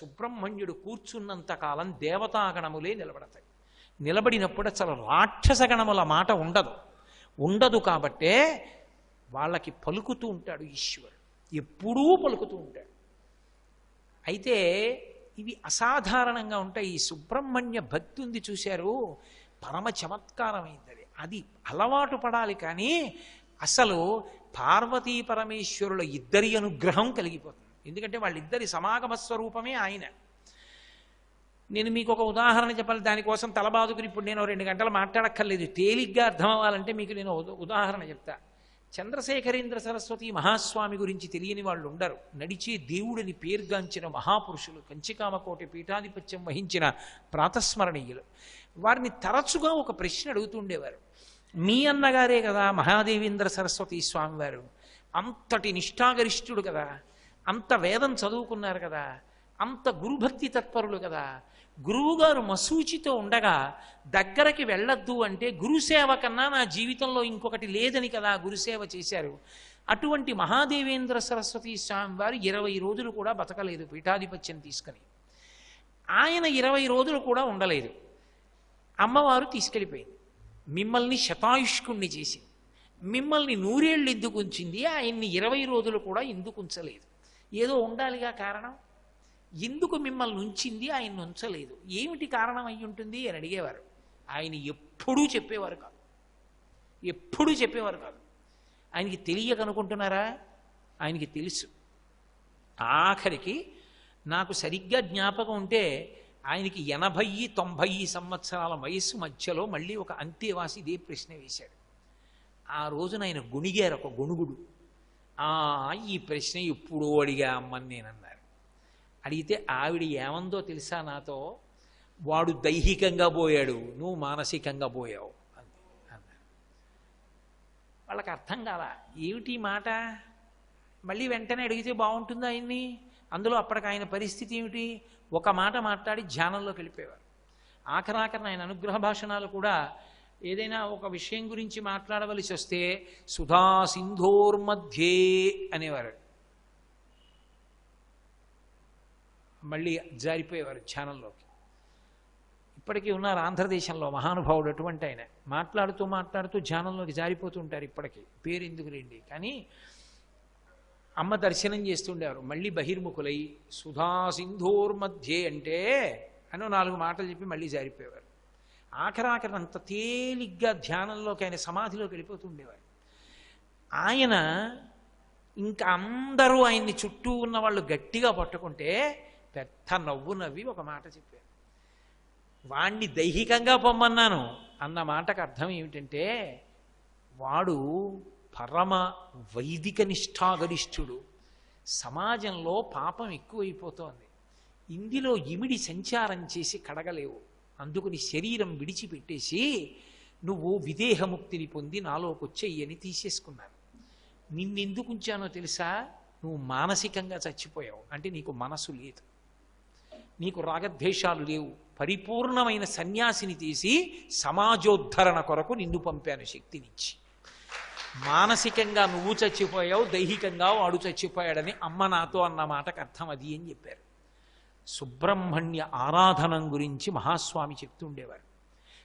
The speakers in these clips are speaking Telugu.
సుబ్రహ్మణ్యుడు కూర్చున్నంత కాలం దేవతాగణములే నిలబడతాయి. నిలబడినప్పుడు అసలు రాక్షస గణముల మాట ఉండదు కాబట్టే వాళ్ళకి పలుకుతూ ఉంటాడు ఈశ్వరుడు, ఎప్పుడూ పలుకుతూ ఉంటాడు. అయితే ఇవి అసాధారణంగా ఉంటాయి. ఈ సుబ్రహ్మణ్య భక్తి ఉంది చూశారు, పరమ చమత్కారమైంది. అది అలవాటు పడాలి. కానీ అసలు పార్వతీ పరమేశ్వరుల ఇద్దరి అనుగ్రహం కలిగిపోతుంది. ఎందుకంటే వాళ్ళిద్దరి సమాగమ స్వరూపమే ఆయన. నేను మీకు ఒక ఉదాహరణ చెప్పాలి, దానికోసం తలబాదుకుని ఇప్పుడు నేను 2 గంటలు మాట్లాడక్కర్లేదు. తేలిగ్గా అర్థం అవ్వాలంటే మీకు నేను ఉదాహరణ చెప్తా. చంద్రశేఖరేంద్ర సరస్వతి మహాస్వామి గురించి తెలియని వాళ్ళు ఉండరు. నడిచే దేవుడిని పేరుగాంచిన మహాపురుషులు, కంచికామకోటి పీఠాధిపత్యం వహించిన ప్రాతస్మరణీయులు. వారిని తరచుగా ఒక ప్రశ్న అడుగుతుండేవారు. మీ అన్నగారే కదా మహాదేవేంద్ర సరస్వతి స్వామి వారు, అంతటి నిష్ఠాగరిష్ఠుడు కదా, అంత వేదం చదువుకున్నారు కదా, అంత గురుభక్తి తత్పరులు కదా, గురువుగారు మసూచితో ఉండగా దగ్గరకి వెళ్ళొద్దు అంటే గురుసేవ కన్నా నా జీవితంలో ఇంకొకటి లేదని కదా గురుసేవ చేశారు. అటువంటి మహాదేవేంద్ర సరస్వతి స్వామి వారు 20 రోజులు కూడా బతకలేదు పీఠాధిపత్యం తీసుకుని. ఆయన 20 రోజులు కూడా ఉండలేదు. అమ్మవారు తీసుకెళ్ళిపోయింది. మిమ్మల్ని శతాయుష్కుణ్ణి చేసింది. మిమ్మల్ని 100 ఏళ్ళు ఎందుకు ఉంచింది? ఆయన్ని 20 రోజులు కూడా ఎందుకు ఉంచలేదు? ఏదో ఉండాలిగా కారణం. ఎందుకు మిమ్మల్ని ఉంచింది, ఆయన్ని ఉంచలేదు? ఏమిటి కారణం అయి ఉంటుంది అని అడిగేవారు. ఆయన ఎప్పుడూ చెప్పేవారు కాదు. ఆయనకి తెలియకనుకుంటున్నారా? ఆయనకి తెలుసు. ఆఖరికి నాకు సరిగ్గా జ్ఞాపకం ఉంటే ఆయనకి 80-90 సంవత్సరాల వయస్సు మధ్యలో మళ్ళీ ఒక అంతేవాసి ఇదే ప్రశ్న వేశాడు. ఆ రోజున ఆయన గొణిగారు, ఒక గొణుగుడు. ఈ ప్రశ్న ఎప్పుడో అడిగా అమ్మని నేనన్నారు. అడిగితే ఆవిడ ఏమందో తెలుసా నాతో? వాడు దైహికంగా పోయాడు, నువ్వు మానసికంగా పోయావు అంది అన్నారు. వాళ్ళకి అర్థం కాలా. ఏమిటి మాట? మళ్ళీ వెంటనే అడిగితే బాగుంటుందా ఆయన్ని? అందులో అప్పటికి ఆయన పరిస్థితి ఏమిటి? ఒక మాట మాట్లాడి ధ్యానంలోకి వెళ్ళిపోయేవారు. ఆఖరాఖరణ ఆయన అనుగ్రహ భాషణాలు కూడా ఏదైనా ఒక విషయం గురించి మాట్లాడవలసి వస్తే సుధా సింధోర్మధ్యే అనేవారు. మళ్ళీ జారిపోయేవారు ధ్యానంలోకి. ఇప్పటికీ ఉన్నారు ఆంధ్రదేశంలో మహానుభావుడు అటువంటి ఆయన. మాట్లాడుతూ ధ్యానంలోకి జారిపోతుంటారు. ఇప్పటికీ పేరు ఎందుకు రండి. కానీ అమ్మ దర్శనం చేస్తుండేవారు. మళ్ళీ బహిర్ముఖులై సుధా సింధోర్మధ్యే అంటే అని 4 మాటలు చెప్పి మళ్ళీ జారిపోయేవారు. ఆఖరాఖరి అంత తేలిగ్గా ధ్యానంలోకి, ఆయన సమాధిలోకి వెళ్ళిపోతుండేవారు. ఆయన ఇంకా అందరూ ఆయన్ని చుట్టూ ఉన్న వాళ్ళు గట్టిగా పట్టుకుంటే పెద్ద నవ్వు నవ్వి ఒక మాట చెప్పారు. వాణ్ణి దైహికంగా పొమ్మన్నాను అన్న మాటకు అర్థం ఏమిటంటే వాడు పరమ వైదిక నిష్ఠాగరిష్ఠుడు. సమాజంలో పాపం ఎక్కువైపోతోంది. ఇందులో ఇమిడి సంచారం చేసి కడగలేవు. అందుకుని శరీరం విడిచిపెట్టేసి నువ్వు విదేహముక్తిని పొంది నాలోకి వచ్చేయని తీసేసుకున్నాను. నిన్నెందుకు ఉంచానో తెలుసా? నువ్వు మానసికంగా చచ్చిపోయావు. అంటే నీకు మనసు లేదు, నీకు రాగద్వేషాలు లేవు. పరిపూర్ణమైన సన్యాసిని తీసి సమాజోద్ధరణ కొరకు నిన్ను పంపాను శక్తినిచ్చి. మానసికంగా నువ్వు చచ్చిపోయావు, దైహికంగా వాడు చచ్చిపోయాడని అమ్మ నాతో అన్న మాటకు అర్థం అది అని చెప్పారు. సుబ్రహ్మణ్య ఆరాధనం గురించి మహాస్వామి చెప్తుండేవారు.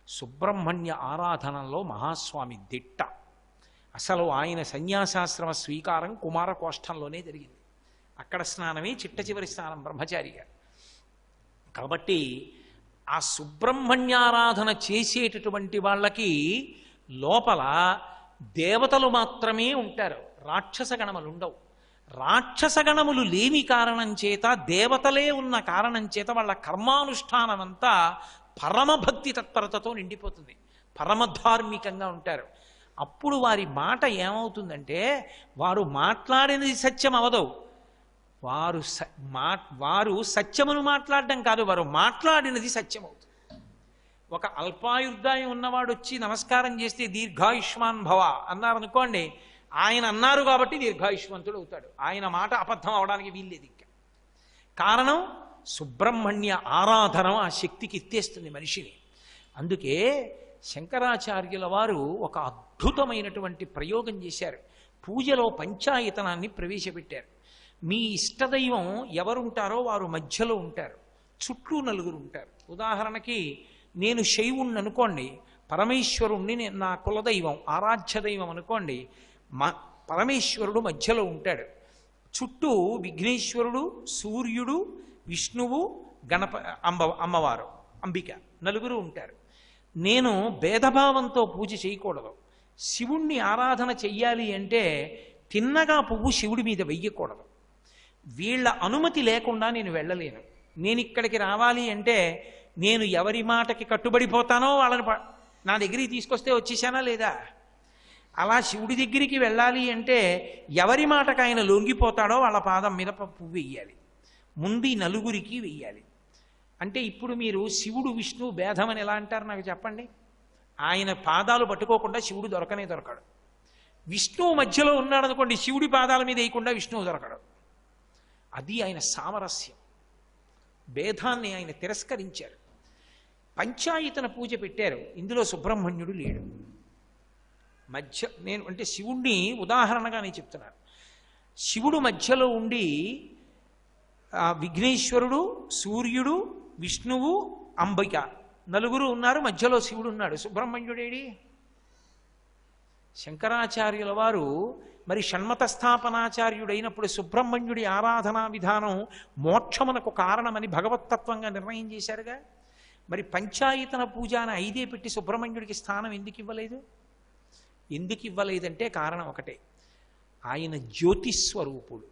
సుబ్రహ్మణ్య ఆరాధనలో మహాస్వామి దిట్ట. అసలు ఆయన సన్యాసాశ్రమ స్వీకారం కుమారకోష్టంలోనే జరిగింది. అక్కడ స్నానమే చిట్ట చివరి స్నానం బ్రహ్మచారిగా. కాబట్టి ఆ సుబ్రహ్మణ్యారాధన చేసేటటువంటి వాళ్ళకి లోపల దేవతలు మాత్రమే ఉంటారు, రాక్షస గణములు ఉండవు. రాక్షస గణములు లేని కారణం చేత, దేవతలే ఉన్న కారణం చేత వాళ్ళ కర్మానుష్ఠానం అంతా పరమభక్తి తత్పరతతో నిండిపోతుంది, పరమధార్మికంగా ఉంటారు. అప్పుడు వారి మాట ఏమవుతుందంటే వారు మాట్లాడినది సత్యం అవదు. వారు సత్యమును మాట్లాడడం కాదు, వారు మాట్లాడినది సత్యం అవుతుంది. ఒక అల్పాయుర్దాయం ఉన్నవాడు వచ్చి నమస్కారం చేస్తే దీర్ఘాయుష్మాన్ భవ అన్నారనుకోండి, ఆయన అన్నారు కాబట్టి దీర్ఘాయుష్మంతుడు అవుతాడు. ఆయన మాట అబద్ధం అవడానికి వీల్లేదు. ఇంకా కారణం సుబ్రహ్మణ్య ఆరాధన ఆ శక్తికి ఎత్తేస్తుంది మనిషిని. అందుకే శంకరాచార్యుల వారు ఒక అద్భుతమైనటువంటి ప్రయోగం చేశారు. పూజలో పంచాయతనాన్ని ప్రవేశపెట్టారు. మీ ఇష్టదైవం ఎవరుంటారో వారు మధ్యలో ఉంటారు, చుట్టూ నలుగురు ఉంటారు. ఉదాహరణకి నేను శైవుణ్ణి అనుకోండి, పరమేశ్వరుణ్ణి నా కులదైవం ఆరాధ్య దైవం అనుకోండి, పరమేశ్వరుడు మధ్యలో ఉంటాడు. చుట్టూ విఘ్నేశ్వరుడు, సూర్యుడు, విష్ణువు, అమ్మవారు అంబిక నలుగురు ఉంటారు. నేను భేదభావంతో పూజ చేయకూడదు. శివుణ్ణి ఆరాధన చెయ్యాలి అంటే తిన్నగా పువ్వు శివుడి మీద వెయ్యకూడదు. వీళ్ళ అనుమతి లేకుండా నేను వెళ్ళలేను. నేను ఇక్కడికి రావాలి అంటే నేను ఎవరి మాటకి కట్టుబడిపోతానో వాళ్ళని నా దగ్గరికి తీసుకొస్తే వచ్చేసానా లేదా? అలా శివుడి దగ్గరికి వెళ్ళాలి అంటే ఎవరి మాటకు ఆయన లొంగిపోతాడో వాళ్ళ పాదం మీద పువ్వు వెయ్యాలి. ముందు నలుగురికి వెయ్యాలి. అంటే ఇప్పుడు మీరు శివుడు విష్ణువు భేదం అని ఎలా అంటారు నాకు చెప్పండి? ఆయన పాదాలు పట్టుకోకుండా శివుడు దొరకనే దొరకడు. విష్ణువు మధ్యలో ఉన్నాడు అనుకోండి, శివుడి పాదాల మీద వేయకుండా విష్ణువు దొరకడు. అది ఆయన సామరస్యం. భేదాన్ని ఆయన తిరస్కరించారు. పంచాయతన పూజ పెట్టారు, ఇందులో సుబ్రహ్మణ్యుడు లేడు. నేను అంటే శివుణ్ణి ఉదాహరణగా నేను చెప్తున్నాను. శివుడు మధ్యలో ఉండి విఘ్నేశ్వరుడు, సూర్యుడు, విష్ణువు, అంబిక నలుగురు ఉన్నారు, మధ్యలో శివుడు ఉన్నాడు. సుబ్రహ్మణ్యుడేడి? శంకరాచార్యుల వారు మరి షణ్మత స్థాపనాచార్యుడైనప్పుడు సుబ్రహ్మణ్యుడి ఆరాధనా విధానం మోక్షమునకు కారణమని భగవత్తత్వంగా నిర్ణయం చేశారుగా. మరి పంచాయతన పూజ అని 5 పెట్టి సుబ్రహ్మణ్యుడికి స్థానం ఎందుకు ఇవ్వలేదు? ఎందుకు ఇవ్వలేదంటే కారణం ఒకటే, ఆయన జ్యోతిస్వరూపుడు.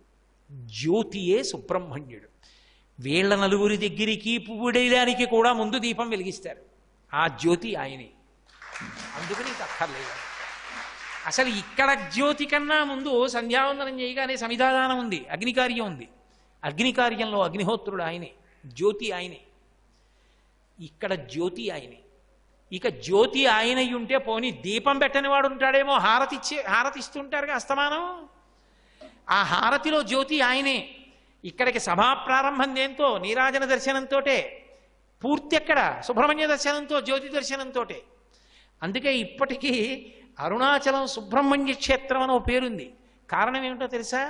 జ్యోతియే సుబ్రహ్మణ్యుడు. వీళ్ళ నలుగురి దగ్గరికి పువ్వుడేయడానికి కూడా ముందు దీపం వెలిగిస్తారు. ఆ జ్యోతి ఆయనే. అందుకని ఇది అక్కర్లేదు. అసలు ఇక్కడ జ్యోతి కన్నా ముందు సంధ్యావందనం చేయగానే సమిధాదానం ఉంది, అగ్నికార్యం ఉంది. అగ్నికార్యంలో అగ్నిహోత్రుడు ఆయనే, జ్యోతి ఆయనే. ఇక్కడ జ్యోతి ఆయనే. ఇక జ్యోతి ఆయన ఉంటే పోనీ దీపం పెట్టని వాడు ఉంటాడేమో, హారతిస్తుంటారుగా అస్తమానం. ఆ హారతిలో జ్యోతి ఆయనే. ఇక్కడికి సభా ప్రారంభం దేంతో? నీరాజన దర్శనంతో. పూర్తి ఎక్కడ? సుబ్రహ్మణ్య దర్శనంతో, జ్యోతి దర్శనంతో. అందుకే ఇప్పటికీ అరుణాచలం సుబ్రహ్మణ్య క్షేత్రం అని ఓ పేరుంది. కారణం ఏమిటో తెలుసా?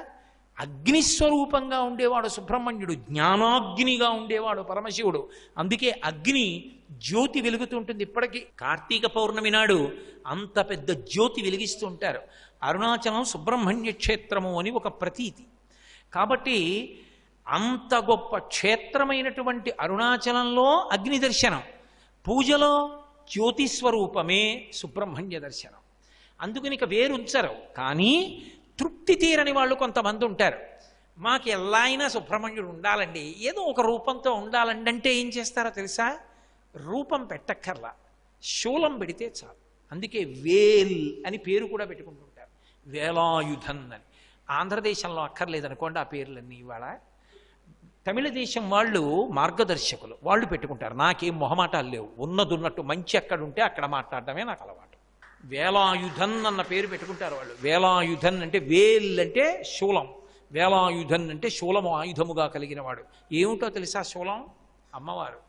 అగ్నిస్వరూపంగా ఉండేవాడు సుబ్రహ్మణ్యుడు, జ్ఞానాగ్నిగా ఉండేవాడు పరమశివుడు. అందుకే అగ్ని జ్యోతి వెలుగుతుంటుంది. ఇప్పటికీ కార్తీక పౌర్ణమి నాడు అంత పెద్ద జ్యోతి వెలిగిస్తూ ఉంటారు. అరుణాచలం సుబ్రహ్మణ్య క్షేత్రము అని ఒక ప్రతీతి. కాబట్టి అంత గొప్ప క్షేత్రమైనటువంటి అరుణాచలంలో అగ్ని దర్శనం, పూజలో జ్యోతిస్వరూపమే సుబ్రహ్మణ్య దర్శనం. అందుకని ఇక వేరుంచరు. కానీ తృప్తి తీరని వాళ్ళు కొంతమంది ఉంటారు. మాకు ఎలా అయినా సుబ్రహ్మణ్యుడు ఉండాలండి, ఏదో ఒక రూపంతో ఉండాలండి అంటే ఏం చేస్తారో తెలుసా? రూపం పెట్టక్కర్లా, శూలం పెడితే చాలు. అందుకే వేల్ అని పేరు కూడా పెట్టుకుంటుంటారు, వేలాయుధన్ అని. ఆంధ్రదేశంలో అక్కర్లేదనుకోండి ఆ పేర్లన్నీ. ఇవాళ తమిళ దేశం వాళ్ళు మార్గదర్శకులు, వాళ్ళు పెట్టుకుంటారు. నాకేం మొహమాటాలు లేవు, ఉన్నదున్నట్టు మంచి ఎక్కడుంటే అక్కడ మాట్లాడటమే నాకు అలవాటు. వేలాయుధన్ అన్న పేరు పెట్టుకుంటారు వాళ్ళు. వేలాయుధన్ అంటే వేల్ అంటే శూలం, వేలాయుధన్ అంటే శూలము ఆయుధముగా కలిగిన వాడు. ఏమిటో తెలుసా శూలం? అమ్మవారు.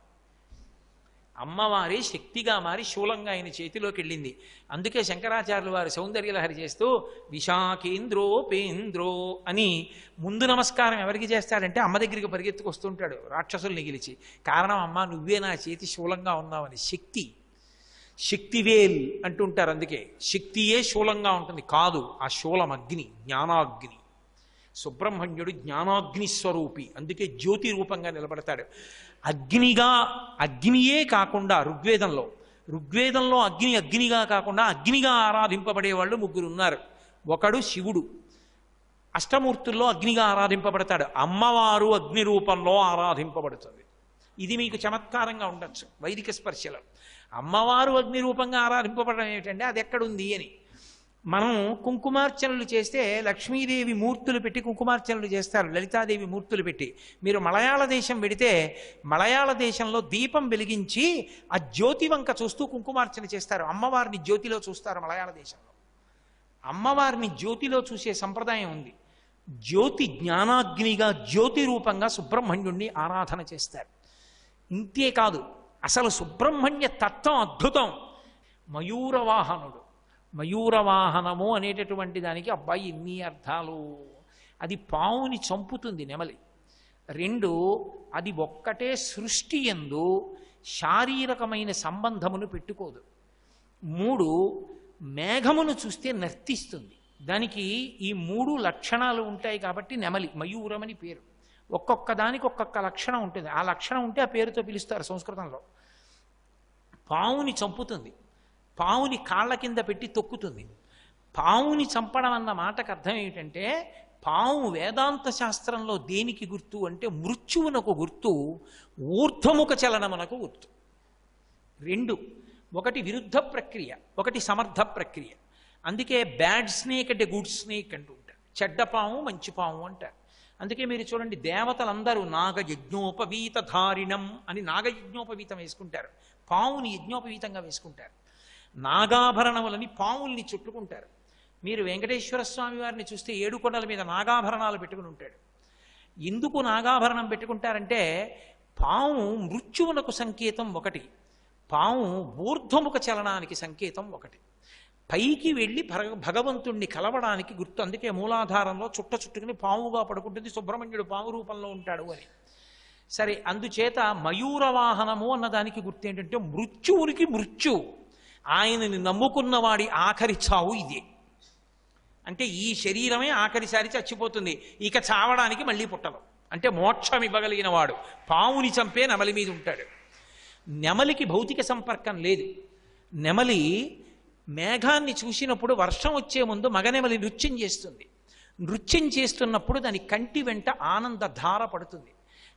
అమ్మవారి శక్తిగా మారి శూలంగా ఆయన చేతిలోకి వెళ్ళింది. అందుకే శంకరాచార్యులు వారు సౌందర్యలహరి చేస్తూ విశాఖేంద్రోపేంద్రో అని ముందు నమస్కారం ఎవరికి చేస్తాడంటే అమ్మ దగ్గరికి పరిగెత్తుకొస్తుంటాడు రాక్షసుల్ని గెలిచి. కారణం, అమ్మ నువ్వే నా చేతి శూలంగా ఉన్నావని. శక్తివేల్ అంటుంటారు. అందుకే శక్తియే శూలంగా ఉంటుంది. కాదు, ఆ శూలం అగ్ని, జ్ఞానాగ్ని. సుబ్రహ్మణ్యుడు జ్ఞానాగ్ని స్వరూపి, అందుకే జ్యోతి రూపంగా నిలబడతాడు. అగ్నియే కాకుండా ఋగ్వేదంలో అగ్నిగా కాకుండా అగ్నిగా ఆరాధింపబడేవాళ్ళు 3 ఉన్నారు. ఒకడు శివుడు, అష్టమూర్తుల్లో అగ్నిగా ఆరాధింపబడతాడు. అమ్మవారు అగ్ని రూపంలో ఆరాధింపబడుతుంది. ఇది మీకు చమత్కారంగా ఉండొచ్చు వైదిక స్పర్శలో. అమ్మవారు అగ్ని రూపంగా ఆరాధింపబడడం ఏమిటంటే అది ఎక్కడుంది అని. మనం కుంకుమార్చనలు చేస్తే లక్ష్మీదేవి మూర్తులు పెట్టి కుంకుమార్చనలు చేస్తారు, లలితాదేవి మూర్తులు పెట్టి. మీరు మలయాళ దేశం వెడితే మలయాళ దేశంలో దీపం వెలిగించి ఆ జ్యోతి వంక చూస్తూ కుంకుమార్చన చేస్తారు. అమ్మవారిని జ్యోతిలో చూస్తారు మలయాళ దేశంలో. అమ్మవారిని జ్యోతిలో చూసే సంప్రదాయం ఉంది. జ్యోతి జ్ఞానాగ్నిగా జ్యోతి రూపంగా సుబ్రహ్మణ్యుణ్ణి ఆరాధన చేస్తారు. ఇంతేకాదు, అసలు సుబ్రహ్మణ్య తత్వం అద్భుతం. మయూరవాహనుడు. మయూరవాహనము అనేటటువంటి దానికి అబ్బాయి ఇన్ని అర్థాలు. అది పావుని చంపుతుంది నెమలి. 2, అది ఒక్కటే సృష్టి యందు శారీరకమైన సంబంధమును పెట్టుకోదు. 3, మేఘమును చూస్తే నర్తిస్తుంది. దానికి ఈ 3 లక్షణాలు ఉంటాయి కాబట్టి నెమలి మయూరం అని పేరు. ఒక్కొక్క దానికి ఒక్కొక్క లక్షణం ఉంటుంది. ఆ లక్షణం ఉంటే ఆ పేరుతో పిలుస్తారు సంస్కృతంలో. పావుని చంపుతుంది, పావుని కాళ్ళ కింద పెట్టి తొక్కుతుంది. పావుని చంపడం అన్న మాటకు అర్థం ఏమిటంటే, పావు వేదాంత శాస్త్రంలో దేనికి గుర్తు అంటే మృత్యువునకు గుర్తు, ఊర్ధ్వముఖ చలనమునకు గుర్తు. 2, ఒకటి విరుద్ధ ప్రక్రియ, ఒకటి సమర్థ ప్రక్రియ. అందుకే బ్యాడ్ స్నేక్ అంటే గుడ్ స్నేక్ అంటూ ఉంటారు, చెడ్డ పాము మంచి పాము అంటారు. అందుకే మీరు చూడండి, దేవతలందరూ నాగయజ్ఞోపవీత ధారిణం అని నాగయజ్ఞోపవీతం వేసుకుంటారు, పావుని యజ్ఞోపవీతంగా వేసుకుంటారు. నాగాభరణములని పావుల్ని చుట్టుకుంటారు. మీరు వెంకటేశ్వర స్వామి వారిని చూస్తే 7 కొండల మీద నాగాభరణాలు పెట్టుకుని ఉంటాడు. ఎందుకు నాగాభరణం పెట్టుకుంటారంటే, పాము మృత్యువునకు సంకేతం ఒకటి, పాము ఊర్ధ్వముఖ చలనానికి సంకేతం ఒకటి, పైకి వెళ్ళి భగవంతుణ్ణి కలవడానికి గుర్తు. అందుకే మూలాధారంలో చుట్టుకుని పాముగా పడుకుంటుంది, సుబ్రహ్మణ్యుడు పాము రూపంలో ఉంటాడు అని. సరే, అందుచేత మయూరవాహనము అన్నదానికి గుర్తు ఏంటంటే మృత్యువునికి మృత్యు, ఆయనని నమ్ముకున్న వాడి ఆఖరి చావు ఇదే. అంటే ఈ శరీరమే ఆఖరిసారి చచ్చిపోతుంది, ఇక చావడానికి మళ్ళీ పుట్టదు. అంటే మోక్షం ఇవ్వగలిగిన వాడు పావుని చంపే నెమలి మీద ఉంటాడు. నెమలికి భౌతిక సంపర్కం లేదు. నెమలి మేఘాన్ని చూసినప్పుడు వర్షం వచ్చే ముందు మగనెమలి నృత్యం చేస్తుంది. నృత్యం చేస్తున్నప్పుడు దాని కంటి వెంట ఆనంద ధార పడుతుంది.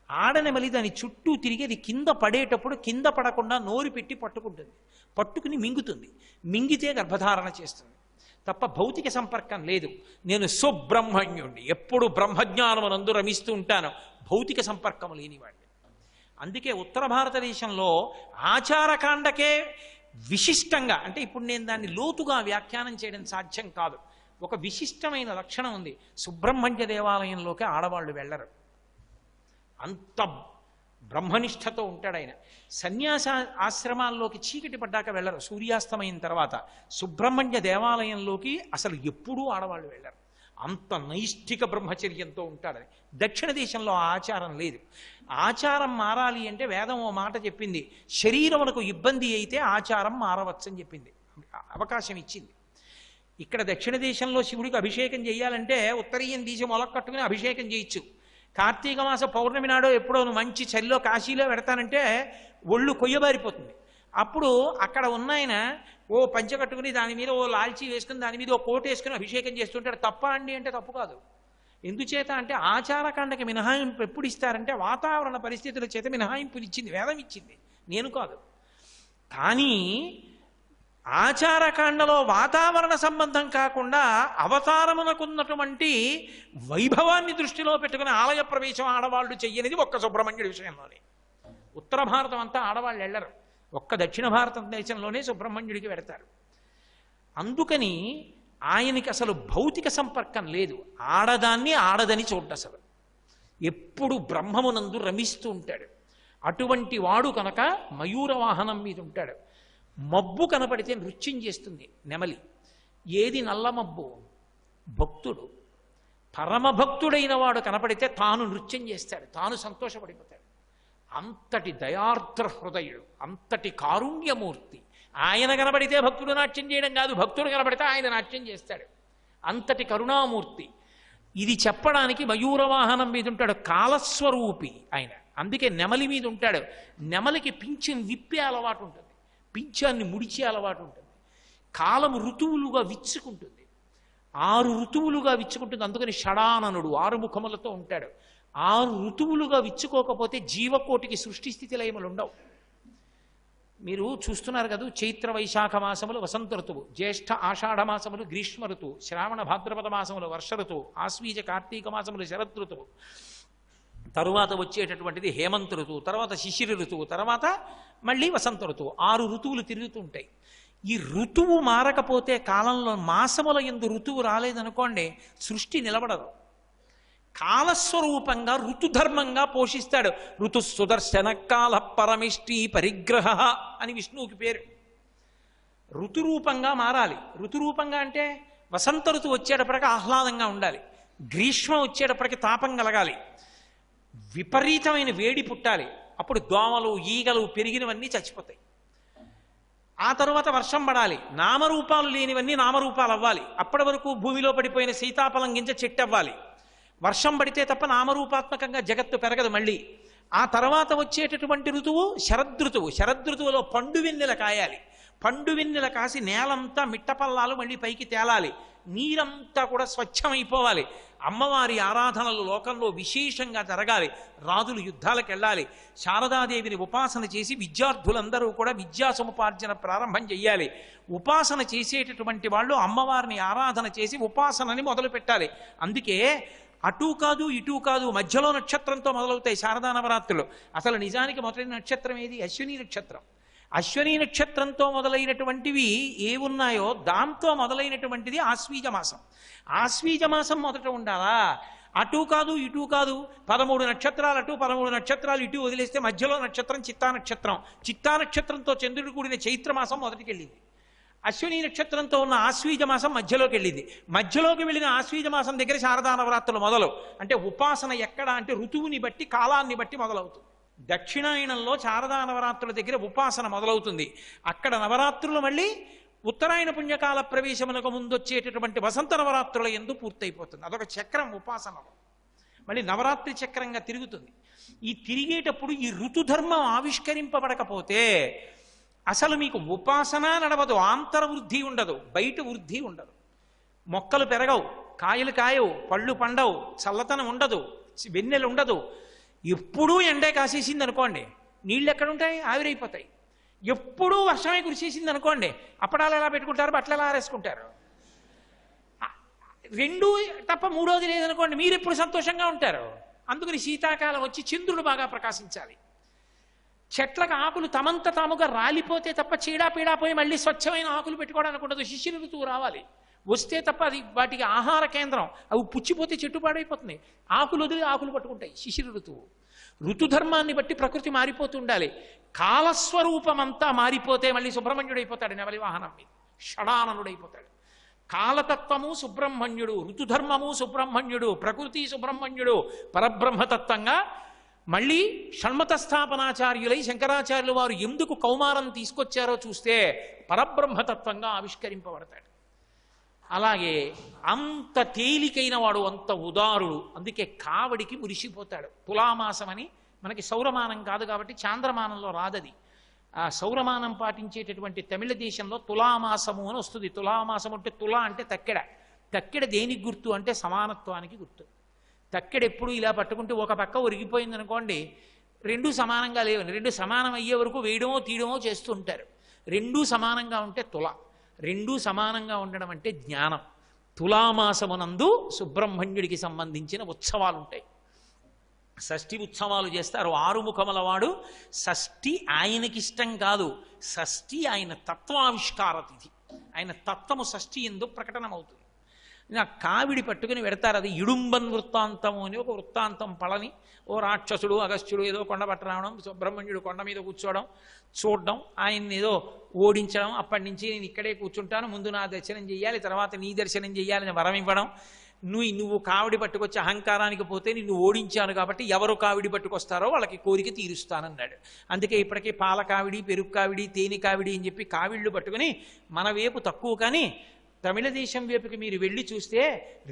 ఆడనెమలి దాని చుట్టూ తిరిగి అది కింద పడేటప్పుడు కింద పడకుండా నోరు పెట్టి పట్టుకుంటుంది, పట్టుకుని మింగుతుంది, మింగితే గర్భధారణ చేస్తుంది. తప్ప భౌతిక సంపర్కం లేదు. నేను సుబ్రహ్మణ్యుణ్ణి, ఎప్పుడు బ్రహ్మజ్ఞానమునందు రమిస్తూ ఉంటాను, భౌతిక సంపర్కం లేనివాడిని. అందుకే ఉత్తర భారతదేశంలో ఆచారకాండకే విశిష్టంగా, అంటే ఇప్పుడు నేను దాన్ని లోతుగా వ్యాఖ్యానం చేయడం సాధ్యం కాదు, ఒక విశిష్టమైన లక్షణం ఉంది. సుబ్రహ్మణ్య దేవాలయంలోకి ఆడవాళ్ళు వెళ్ళరు, అంత బ్రహ్మనిష్టతో ఉంటాడు ఆయన. సన్యాస ఆశ్రమాల్లోకి చీకటి పడ్డాక వెళ్ళరు, సూర్యాస్తమైన తర్వాత. సుబ్రహ్మణ్య దేవాలయంలోకి అసలు ఎప్పుడూ ఆడవాళ్ళు వెళ్ళరు, అంత నైష్ఠిక బ్రహ్మచర్యంతో ఉంటాడని. దక్షిణ దేశంలో ఆచారం లేదు. ఆచారం మారాలి అంటే వేదం ఓ మాట చెప్పింది, శరీరమునకు ఇబ్బంది అయితే ఆచారం మారవచ్చని చెప్పింది, అవకాశం ఇచ్చింది. ఇక్కడ దక్షిణ దేశంలో శివుడికి అభిషేకం చేయాలంటే ఉత్తరీయం తీసి మొలక కట్టుకుని అభిషేకం చేయొచ్చు. కార్తీక మాస పౌర్ణమి నాడో ఎప్పుడో మంచి చలిలో కాశీలో పెడతానంటే ఒళ్ళు కొయ్యబారిపోతుంది. అప్పుడు అక్కడ ఉన్నాయన ఓ పంచె కట్టుకుని దాని మీద ఓ లాల్చీ వేసుకుని దాని మీద ఓ కోట్ వేసుకుని అభిషేకం చేస్తుంటాడు. తప్ప అండి అంటే తప్పు కాదు. ఎందుచేత అంటే ఆచారకాండకి మినహాయింపు ఎప్పుడు ఇస్తారంటే వాతావరణ పరిస్థితుల చేత మినహాయింపుని ఇచ్చింది, వేదం ఇచ్చింది, నేను కాదు. కానీ ఆచారకాండలో వాతావరణ సంబంధం కాకుండా అవతారమునకున్నటువంటి వైభవాన్ని దృష్టిలో పెట్టుకుని ఆలయ ప్రవేశం ఆడవాళ్ళు చెయ్యనిది ఒక్క సుబ్రహ్మణ్యుడి విషయంలోనే. ఉత్తర భారతం అంతా ఆడవాళ్ళు వెళ్ళరు, ఒక్క దక్షిణ భారతదేశంలోనే సుబ్రహ్మణ్యుడికి వెడతారు. అందుకని ఆయనకి అసలు భౌతిక సంపర్కం లేదు. ఆడదాన్ని ఆడదని చూడ్డ, అసలు ఎప్పుడు బ్రహ్మమునందు రమిస్తూ ఉంటాడు. అటువంటి వాడు కనుక మయూర వాహనం మీద ఉంటాడు. మబ్బు కనపడితే నృత్యం చేస్తుంది నెమలి. ఏది నల్ల మబ్బు? భక్తుడు, పరమభక్తుడైన వాడు కనపడితే తాను నృత్యం చేస్తాడు, తాను సంతోషపడిపోతాడు. అంతటి దయార్ద్ర హృదయుడు, అంతటి కారుణ్యమూర్తి. ఆయన కనబడితే భక్తుడు నాట్యం చేయడం కాదు, భక్తుడు కనబడితే ఆయన నాట్యం చేస్తాడు. అంతటి కరుణామూర్తి. ఇది చెప్పడానికి మయూరవాహనం మీద ఉంటాడు, కాలస్వరూపి ఆయన. అందుకే నెమలి మీద ఉంటాడు. నెమలికి పింఛం విప్పే అలవాటు ఉంటుంది, పింఛాన్ని ముడిచే అలవాటు ఉంటుంది. కాలం ఋతువులుగా విచ్చుకుంటుంది, 6 ఋతువులుగా విచ్చుకుంటుంది. అందుకని షడాననుడు 6 ముఖములతో ఉంటాడు. 6 ఋతువులుగా విచ్చుకోకపోతే జీవకోటికి సృష్టి స్థితి లయములు ఉండవు. మీరు చూస్తున్నారు కదా, చైత్ర వైశాఖ మాసములు వసంత ఋతువు, జ్యేష్ఠ ఆషాఢ మాసములు గ్రీష్మ ఋతువు, శ్రావణ భాద్రపద మాసములు వర్ష ఋతువు, ఆశ్వీజ కార్తీక మాసములు శరద్ ఋతువు, తరువాత వచ్చేటటువంటిది హేమంత ఋతువు, తర్వాత శిశిర ఋతువు, తర్వాత మళ్ళీ వసంత ఋతువు. 6 ఋతువులు తిరుగుతూ ఉంటాయి. ఈ ఋతువు మారకపోతే, కాలంలో మాసముల యందు ఋతువు రాలేదనుకోండి, సృష్టి నిలబడదు. కాలస్వరూపంగా ఋతుధర్మంగా పోషిస్తాడు. ఋతు సుదర్శన కాల పరమిష్టి పరిగ్రహ అని విష్ణువుకి పేరు. ఋతురూపంగా మారాలి. ఋతురూపంగా అంటే వసంత ఋతువు వచ్చేటప్పటికి ఆహ్లాదంగా ఉండాలి, గ్రీష్మం వచ్చేటప్పటికి తాపం కలగాలి, విపరీతమైన వేడి పుట్టాలి, అప్పుడు దోమలు ఈగలు పెరిగినవన్నీ చచ్చిపోతాయి. ఆ తర్వాత వర్షం పడాలి, నామరూపాలు లేనివన్నీ నామరూపాలు అవ్వాలి. అప్పటి వరకు భూమిలో పడిపోయిన సీతాఫలం గింజ చెట్టు అవ్వాలి. వర్షం పడితే తప్ప నామరూపాత్మకంగా జగత్తు పెరగదు మళ్ళీ. ఆ తర్వాత వచ్చేటటువంటి ఋతువు శరదృతువు. శరదృతువులో పండు వెన్నెల కాయాలి. పండు వెన్నెల కాసి నేలంతా మిట్టపల్లాలు మళ్ళీ పైకి తేలాలి. నీరంతా కూడా స్వచ్ఛమైపోవాలి. అమ్మవారి ఆరాధనలు లోకంలో విశేషంగా జరగాలి. రాజులు యుద్ధాలకు వెళ్ళాలి. శారదాదేవిని ఉపాసన చేసి విద్యార్థులందరూ కూడా విద్యా సముపార్జన ప్రారంభం చెయ్యాలి. ఉపాసన చేసేటటువంటి వాళ్ళు అమ్మవారిని ఆరాధన చేసి ఉపాసనని మొదలు పెట్టాలి. అందుకే అటూ కాదు ఇటూ కాదు, మధ్యలో నక్షత్రంతో మొదలవుతాయి శారదా నవరాత్రులు. అసలు నిజానికి మొదటి నక్షత్రం ఏది? అశ్విని నక్షత్రం. అశ్విని నక్షత్రంతో మొదలైనటువంటివి ఏవున్నాయో దాంతో మొదలైనటువంటిది ఆశ్వీజ మాసం. ఆశ్వీజ మాసం మొదట ఉండాలా? అటూ కాదు ఇటూ కాదు, 13 నక్షత్రాలు అటు 13 నక్షత్రాలు ఇటు వదిలేస్తే మధ్యలో నక్షత్రం చిత్తా నక్షత్రం. చిత్తా నక్షత్రంతో చంద్రుడు కూడిన చైత్రమాసం మొదటికి వెళ్ళింది. అశ్విని నక్షత్రంతో ఉన్న ఆశ్వీజ మాసం మధ్యలోకి వెళ్ళింది. మధ్యలోకి వెళ్ళిన ఆశ్వీజ మాసం దగ్గర శారదా నవరాత్రులు మొదలు. అంటే ఉపాసన ఎక్కడ అంటే ఋతువుని బట్టి కాలాన్ని బట్టి మొదలవుతుంది. దక్షిణాయనంలో శారదా నవరాత్రుల దగ్గర ఉపాసన మొదలవుతుంది. అక్కడ నవరాత్రులు మళ్ళీ ఉత్తరాయణ పుణ్యకాల ప్రవేశమునకు ముందు వచ్చేటటువంటి వసంత నవరాత్రుల యందు పూర్తయిపోతుంది. అదొక చక్రం ఉపాసనలో. మళ్ళీ నవరాత్రి చక్రంగా తిరుగుతుంది. ఈ తిరిగేటప్పుడు ఈ ఋతుధర్మం ఆవిష్కరింపబడకపోతే అసలు మీకు ఉపాసన నడవదు, ఆంతరవృద్ధి ఉండదు, బయట వృద్ధి ఉండదు. మొక్కలు పెరగవు, కాయలు కాయవు, పళ్ళు పండవు, చల్లతనం ఉండదు, వెన్నెలు ఉండదు. ఎప్పుడూ ఎండే కాసేసింది అనుకోండి, నీళ్ళు ఎక్కడుంటాయి? ఆవిరైపోతాయి. ఎప్పుడూ వర్షమే కురిసేసింది అనుకోండి, అప్పడాలు ఎలా పెట్టుకుంటారు, బట్టలు ఎలా ఆరేసుకుంటారు? రెండూ తప్ప మూడోది లేదనుకోండి, మీరు ఎప్పుడు సంతోషంగా ఉంటారు? అందుకని శీతాకాలం వచ్చి చంద్రుడు బాగా ప్రకాశించాలి. చెట్లకు ఆకులు తమంత తాముగా రాలిపోతే తప్ప చీడా పోయి మళ్ళీ స్వచ్ఛమైన ఆకులు పెట్టుకోవడానికి ఉండదు. శిశిర ఋతువు రావాలి, వస్తే తప్ప అది వాటికి ఆహార కేంద్రం. అవి పుచ్చిపోతే చెట్టు పాడైపోతుంది. ఆకులు వదిలి ఆకులు పట్టుకుంటాయి. శిశిర ఋతువు. ఋతుధర్మాన్ని బట్టి ప్రకృతి మారిపోతుండాలి. కాలస్వరూపమంతా మారిపోతే మళ్ళీ సుబ్రహ్మణ్యుడు అయిపోతాడు, నెమలి వాహనం మీద షడాననుడైపోతాడు. కాలతత్వము సుబ్రహ్మణ్యుడు, ఋతుధర్మము సుబ్రహ్మణ్యుడు, ప్రకృతి సుబ్రహ్మణ్యుడు, పరబ్రహ్మతత్వంగా మళ్ళీ షణ్మత స్థాపనాచార్యులై శంకరాచార్యులు వారు ఎందుకు కౌమారం తీసుకొచ్చారో చూస్తే పరబ్రహ్మతత్వంగా ఆవిష్కరింపబడతాడు. అలాగే అంత తేలికైన వాడు, అంత ఉదారుడు. అందుకే కావడికి మురిసిపోతాడు. తులామాసం అని మనకి సౌరమానం కాదు కాబట్టి చాంద్రమానంలో రాదది. ఆ సౌరమానం పాటించేటటువంటి తమిళ దేశంలో తులామాసము అని వస్తుంది. తులామాసం అంటే తులా అంటే తక్కెడ. తక్కెడ దేనికి గుర్తు అంటే సమానత్వానికి గుర్తు. తక్కెడ ఎప్పుడు ఇలా పట్టుకుంటే ఒక పక్క ఒరిగిపోయింది అనుకోండి, రెండూ సమానంగా లేవని, రెండు సమానం అయ్యే వరకు వేయడమో తీయడమో చేస్తూ ఉంటారు. రెండూ సమానంగా ఉంటే తుల. రెండూ సమానంగా ఉండడం అంటే జ్ఞానం. తులామాసమునందు సుబ్రహ్మణ్యుడికి సంబంధించిన ఉత్సవాలు ఉంటాయి. షష్ఠి ఉత్సవాలు చేస్తారు. ఆరుముఖముల వాడు షష్ఠి ఆయనకిష్టం కాదు, షష్ఠి ఆయన తత్వావిష్కార తిథి. ఆయన తత్వము షష్ఠి ఎందు ప్రకటనమవుతుంది. ఆ కావిడి పట్టుకుని పెడతారు. అది ఇడుంబన్ వృత్తాంతము అని ఒక వృత్తాంతం. పళని ఓ రాక్షసుడు అగస్త్యుడు ఏదో కొండ పట్ట రావడం, సుబ్రహ్మణ్యుడు కొండ మీద కూర్చోవడం, చూడడం, ఆయన్ని ఏదో ఓడించడం. అప్పటి నుంచి నేను ఇక్కడే కూర్చుంటాను, ముందు నా దర్శనం చెయ్యాలి, తర్వాత నీ దర్శనం చెయ్యాలని వరం ఇవ్వడం. నువ్వు కావిడి పట్టుకొచ్చి అహంకారానికి పోతే నిన్ను ఓడించాను కాబట్టి ఎవరు కావిడి పట్టుకొస్తారో వాళ్ళకి కోరిక తీరుస్తానన్నాడు. అందుకే ఇప్పటికీ పాల కావిడి, పెరుగు కావిడి, తేనె కావిడి అని చెప్పి కావిళ్ళు పట్టుకుని మన వైపు తక్కువ. కానీ తమిళ దేశం వైపుకి మీరు వెళ్ళి చూస్తే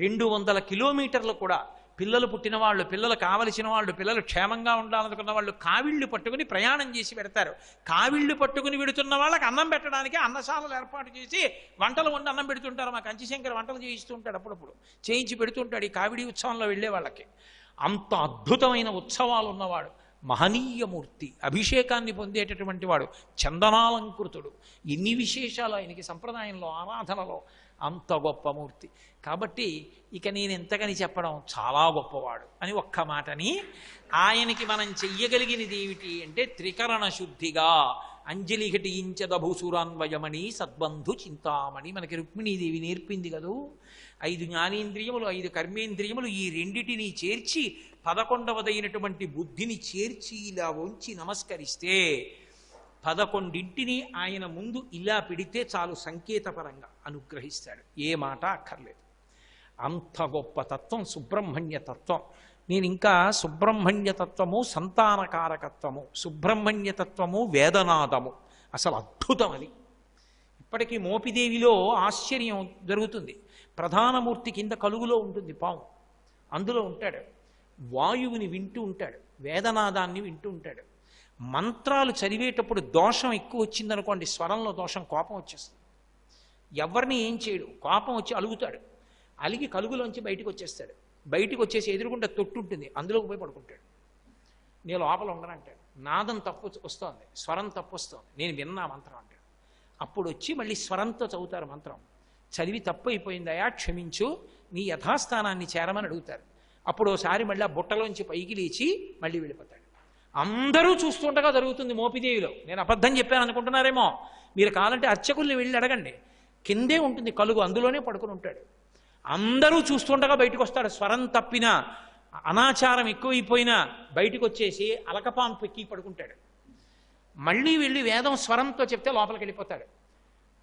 200 కిలోమీటర్లు కూడా పిల్లలు పుట్టిన వాళ్ళు, పిల్లలు కావలసిన వాళ్ళు, పిల్లలు క్షేమంగా ఉండాలనుకున్న వాళ్ళు కావిళ్ళు పట్టుకుని ప్రయాణం చేసి పెడతారు. కావిళ్ళు పట్టుకుని వెడుతున్న వాళ్ళకి అన్నం పెట్టడానికి అన్నశాలలు ఏర్పాటు చేసి వంటలు వండి అన్నం పెడుతుంటారు. మా కంచిశంకర్ వంటలు చేయిస్తూ ఉంటాడు, అప్పుడప్పుడు చేయించి పెడుతుంటాడు ఈ కావిడి ఉత్సవంలో వెళ్ళే వాళ్ళకి. అంత అద్భుతమైన ఉత్సవాలు ఉన్నవాడు, మహనీయమూర్తి, అభిషేకాన్ని పొందేటటువంటి వాడు, చందనాలంకృతుడు. ఎన్ని విశేషాలు ఆయనకి సంప్రదాయంలో, ఆరాధనలో. అంత గొప్ప మూర్తి. కాబట్టి ఇక నేను ఎంతకని చెప్పడం, చాలా గొప్పవాడు అని ఒక్క మాటని. ఆయనకి మనం చెయ్యగలిగినది ఏమిటి అంటే త్రికరణ శుద్ధిగా అంజలి ఘటించదభూసురాన్వయమణి సద్బంధు చింతామణి మనకి రుక్మిణీదేవి నేర్పింది కదూ. 5 జ్ఞానేంద్రియములు, 5 కర్మేంద్రియములు, ఈ రెండిటిని చేర్చి 11వదైనటువంటి బుద్ధిని చేర్చి ఇలా ఉంచి నమస్కరిస్తే 11ంటిని ఆయన ముందు ఇలా పెడితే చాలు, సంకేతపరంగా అనుగ్రహిస్తాడు. ఏ మాట అక్కర్లేదు. అంత గొప్ప తత్వం సుబ్రహ్మణ్య తత్వం. నేను ఇంకా సుబ్రహ్మణ్య తత్వము సంతానకారకత్వము, సుబ్రహ్మణ్య తత్వము వేదనాదము, అసలు అద్భుతం అది. ఇప్పటికీ మోపిదేవిలో ఆశ్చర్యం జరుగుతుంది. ప్రధానమూర్తి కింద కలుగులో ఉంటుంది పాము, అందులో ఉంటాడు. వాయువుని వింటూ ఉంటాడు, వేదనాదాన్ని వింటూ ఉంటాడు. మంత్రాలు చదివేటప్పుడు దోషం ఎక్కువ వచ్చిందనుకోండి, స్వరంలో దోషం, కోపం వచ్చేస్తుంది. ఎవరిని ఏం చేయడు, కోపం వచ్చి అలుగుతాడు. అలిగి కలుగులోంచి బయటికి వచ్చేస్తాడు. బయటికి వచ్చేసి ఎదురుకుండా తొట్టు ఉంటుంది, అందులోకి పోయి పడుకుంటాడు. నేను లోపల ఉండనంటాడు. నాదం తప్పు వస్తోంది, స్వరం తప్పు వస్తోంది, నేను విన్నా మంత్రం అంటాడు. అప్పుడు వచ్చి మళ్ళీ స్వరంతో చదువుతారు మంత్రం. చదివి తప్పు అయిపోయిందయా క్షమించు, నీ యథాస్థానాన్ని చేరమని అడుగుతారు. అప్పుడు ఒకసారి మళ్ళీ ఆ బుట్టలోంచి పైకి లేచి మళ్ళీ వెళ్ళిపోతాడు. అందరూ చూస్తుండగా జరుగుతుంది మోపిదేవిలో. నేను అబద్ధం చెప్పాను అనుకుంటున్నారేమో, మీరు కావాలంటే అర్చకుల్ని వెళ్ళి అడగండి. కిందే ఉంటుంది కలుగు, అందులోనే పడుకుని ఉంటాడు. అందరూ చూస్తుండగా బయటకు వస్తాడు. స్వరం తప్పినా, అనాచారం ఎక్కువైపోయినా బయటకు వచ్చేసి అలకపాన్ పెక్కి పడుకుంటాడు. మళ్ళీ వెళ్ళి వేదం స్వరంతో చెప్తే లోపలికి వెళ్ళిపోతాడు.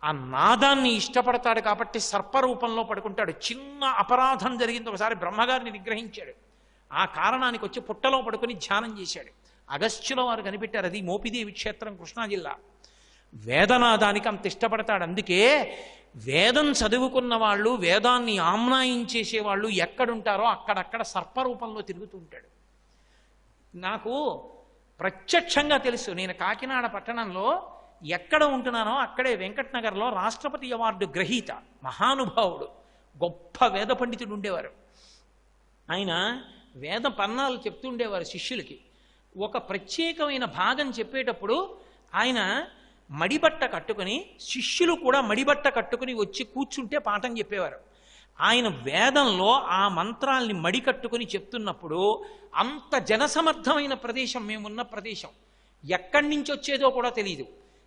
ఆ నాదాన్ని ఇష్టపడతాడు కాబట్టి సర్పరూపంలో పడుకుంటాడు. చిన్న అపరాధం జరిగింది, ఒకసారి బ్రహ్మగారిని నిగ్రహించాడు. ఆ కారణానికి వచ్చి పుట్టలో పడుకుని ధ్యానం చేశాడు. అగస్త్యుల వారు కనిపెట్టారు, అది మోపిదేవి క్షేత్రం, కృష్ణా జిల్లా. వేదనాదానికి అంత ఇష్టపడతాడు. అందుకే వేదం చదువుకున్న వాళ్ళు, వేదాన్ని ఆమ్నాయించేసేవాళ్ళు ఎక్కడుంటారో అక్కడక్కడ సర్పరూపంలో తిరుగుతూ ఉంటాడు. నాకు ప్రత్యక్షంగా తెలుసు. నేను కాకినాడ పట్టణంలో ఎక్కడ ఉంటున్నానో అక్కడే వెంకటనగర్లో రాష్ట్రపతి అవార్డు గ్రహీత మహానుభావుడు, గొప్ప వేద పండితుడు ఉండేవారు. ఆయన వేద పన్నాలు చెప్తుండేవారు శిష్యులకి. ఒక ప్రత్యేకమైన భాగం చెప్పేటప్పుడు ఆయన మడిబట్ట కట్టుకుని, శిష్యులు కూడా మడిబట్ట కట్టుకుని వచ్చి కూర్చుంటే పాఠం చెప్పేవారు. ఆయన వేదంలో ఆ మంత్రాల్ని మడి కట్టుకుని చెప్తున్నప్పుడు అంత జనసమర్థమైన ప్రదేశం, మేమున్న ప్రదేశం, ఎక్కడి నుంచి వచ్చేదో కూడా తెలియదు.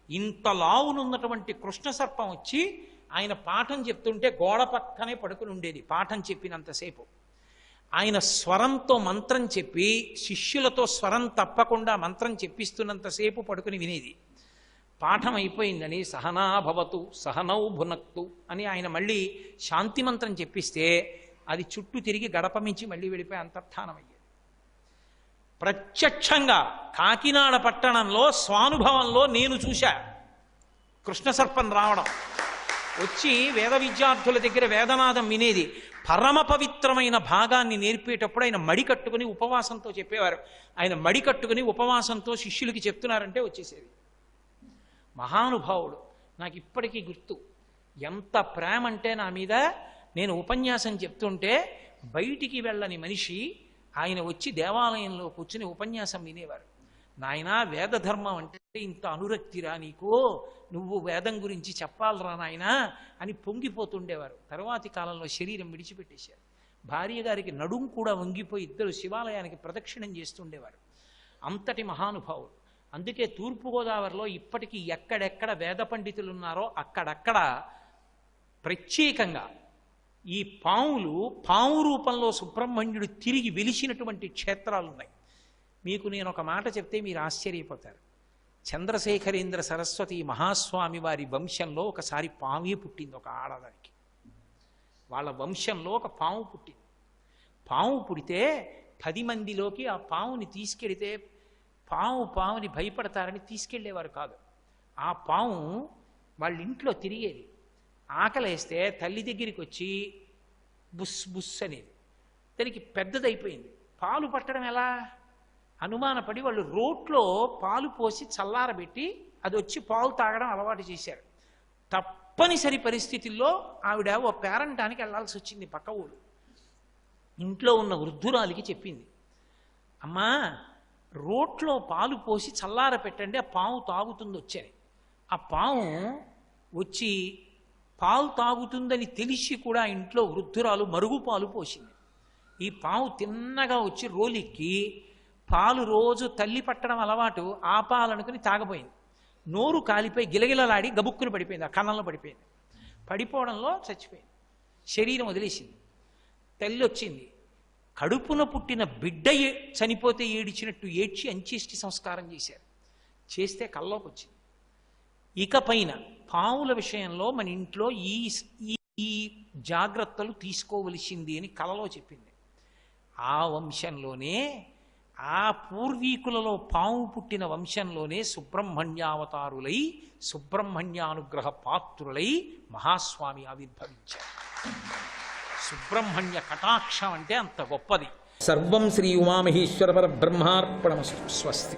ఇంత లావునున్నటువంటి కృష్ణ సర్పం వచ్చి ఆయన పాఠం చెప్తుంటే గోడ పక్కనే పడుకుని ఉండేది పాఠం చెప్పినంతసేపు. ఆయన స్వరంతో మంత్రం చెప్పి శిష్యులతో స్వరం తప్పకుండా మంత్రం చెప్పిస్తున్నంతసేపు పడుకుని వినేది. పాఠం అయిపోయిందని సహనాభవతు సహనౌ భునక్తు అని ఆయన మళ్ళీ శాంతి మంత్రం చెప్పిస్తే అది చుట్టూ తిరిగి గడప మించి మళ్ళీ వెళ్ళిపోయి అంతర్ధానం అయ్యేది. ప్రత్యక్షంగా కాకినాడ పట్టణంలో స్వానుభవంలో నేను చూశా కృష్ణ సర్పం రావడం. వచ్చి వేద విద్యార్థుల దగ్గర వేదనాదం వినేది. పరమ పవిత్రమైన భాగాన్ని నేర్పేటప్పుడు ఆయన మడి కట్టుకుని ఉపవాసంతో చెప్పేవారు. ఆయన మడి కట్టుకుని ఉపవాసంతో శిష్యులకి చెప్తున్నారంటే వచ్చేసేది. మహానుభావుడు. నాకు ఇప్పటికీ గుర్తు. ఎంత ప్రేమ అంటే నా మీద. నేను ఉపన్యాసం చెప్తుంటే బయటికి వెళ్ళని మనిషి ఆయన వచ్చి దేవాలయంలో కూర్చుని ఉపన్యాసం వినేవారు. నాయనా, వేద ధర్మం అంటే ఇంత అనురక్తిరా నీకు, నువ్వు వేదం గురించి చెప్పాలరా నాయనా అని పొంగిపోతుండేవారు. తరువాతి కాలంలో శరీరం విడిచిపెట్టేశారు. భార్య గారికి నడుం కూడా వంగిపోయి ఇద్దరు శివాలయానికి ప్రదక్షిణం చేస్తుండేవారు. అంతటి మహానుభావుడు. అందుకే తూర్పుగోదావరిలో ఇప్పటికీ ఎక్కడెక్కడ వేద పండితులు ఉన్నారో అక్కడక్కడ ప్రత్యేకంగా ఈ పాము రూపంలో సుబ్రహ్మణ్యుడు తిరిగి వెలిసినటువంటి క్షేత్రాలు ఉన్నాయి. మీకు నేను ఒక మాట చెప్తే మీరు ఆశ్చర్యపోతారు. చంద్రశేఖరేంద్ర సరస్వతి మహాస్వామి వారి వంశంలో ఒకసారి పామే పుట్టింది. ఒక ఆడదానికి వాళ్ళ వంశంలో ఒక పాము పుట్టింది. పాము పుడితే 10 మందిలోకి ఆ పాముని తీసుకెడితే పాముని భయపడతారని తీసుకెళ్లేవారు కాదు. ఆ పాము వాళ్ళ ఇంట్లో తిరిగేది. ఆకలేస్తే తల్లి దగ్గరికి వచ్చి బుస్ బుస్ అనేది. దానికి పెద్దదైపోయింది. పాలు పట్టడం ఎలా అనుమానపడి వాళ్ళు రోట్లో పాలు పోసి చల్లారబెట్టి అది వచ్చి పాలు తాగడం అలవాటు చేశారు. తప్పనిసరి పరిస్థితుల్లో ఆవిడ ఓ పేరంటానికి వెళ్లాల్సి వచ్చింది. పక్క ఊరు ఇంట్లో ఉన్న వృద్ధురాలికి చెప్పింది, అమ్మా రోట్లో పాలు పోసి చల్లార పెట్టండి, ఆ పాము తాగుతుంది వచ్చని. ఆ పాము వచ్చి పాలు తాగుతుందని తెలిసి కూడా ఇంట్లో వృద్ధురాలు మరుగు పాలు పోసింది. ఈ పాము తిన్నగా వచ్చి రోలిక్కి పాలు రోజు తల్లి పట్టడం అలవాటు, ఆ పాలనుకుని తాగబోయింది. నోరు కాలిపోయి గిలగిలలాడి గబుక్కుని పడిపోయింది. ఆ కన్నంలో పడిపోయింది. పడిపోవడంలో చచ్చిపోయింది. శరీరం వదిలేసింది. తల్లి వచ్చింది. కడుపున పుట్టిన బిడ్డ చనిపోతే ఏడ్చినట్టు ఏడ్చి అంత్యేష్టి సంస్కారం చేశారు. చేస్తే కల్లోకి వచ్చింది. ఇకపైన పావుల విషయంలో మన ఇంట్లో ఈ ఈ జాగ్రత్తలు తీసుకోవలసింది అని కలలో చెప్పింది. ఆ వంశంలోనే, ఆ పూర్వీకులలో పాము పుట్టిన వంశంలోనే సుబ్రహ్మణ్యావతారులై సుబ్రహ్మణ్యానుగ్రహ పాత్రులై మహాస్వామి ఆవిర్భవించారు. సుబ్రహ్మణ్య కటాక్షం అంటే అంత గొప్పది. సర్వం శ్రీ ఉమామహేశ్వర పరబ్రహ్మార్పణమస్తు. స్వస్తి.